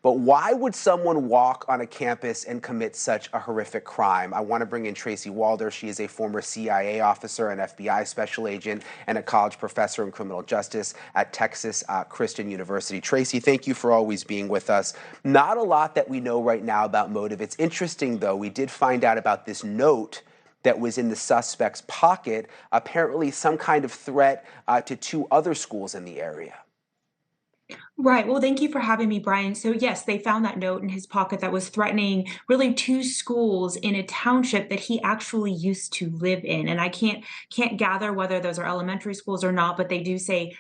But why would someone walk on a campus and commit such a horrific crime? I want to bring in Tracy Walder. She is a former CIA officer, an FBI special agent, and a college professor in criminal justice at Texas Christian University. Tracy, thank you for always being with us. Not a lot that we know right now about motive. It's interesting, though. We did find out about this note that was in the suspect's pocket, apparently some kind of threat to two other schools in the area. Right. Well, thank you for having me, Brian. So, yes, they found that note in his pocket that was threatening really two schools in a township that he actually used to live in. And I can't gather whether those are elementary schools or not, but they do say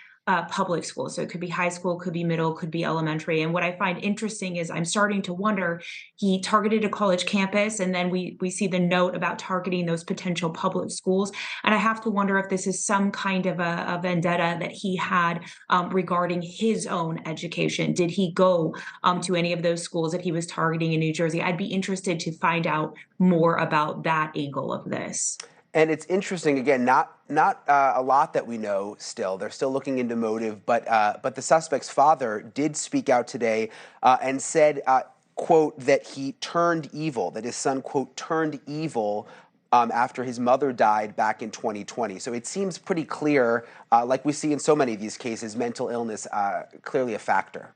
public schools. So it could be high school, could be middle, could be elementary. And what I find interesting is I'm starting to wonder, he targeted a college campus, and then we see the note about targeting those potential public schools. And I have to wonder if this is some kind of a vendetta that he had regarding his own education. Did he go to any of those schools that he was targeting in New Jersey? I'd be interested to find out more about that angle of this. And it's interesting, again, not a lot that we know still. They're still looking into motive, but the suspect's father did speak out today and said, quote, that he turned evil, that his son, quote, turned evil after his mother died back in 2020. So it seems pretty clear, like we see in so many of these cases, mental illness clearly a factor.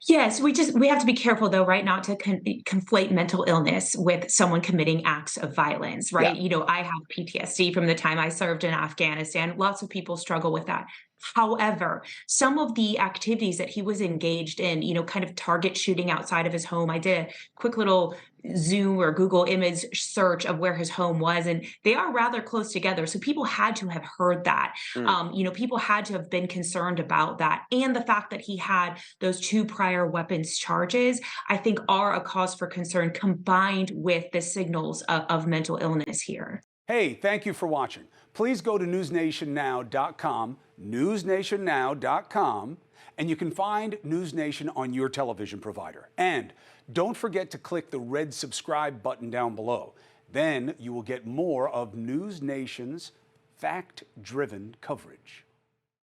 Yes, we have to be careful though, right, not to conflate mental illness with someone committing acts of violence, Yeah. right? I have PTSD from the time I served in Afghanistan. Lots of people struggle with that. However, some of the activities that he was engaged in, kind of target shooting outside of his home. I did a quick little Zoom or Google image search of where his home was, and they are rather close together. So people had to have heard that. Mm. People had to have been concerned about that. And the fact that he had those two prior weapons charges, I think are a cause for concern combined with the signals of mental illness here. Hey, thank you for watching. Please go to newsnationnow.com, newsnationnow.com, and you can find News Nation on your television provider. And don't forget to click the red subscribe button down below. Then you will get more of News Nation's fact-driven coverage.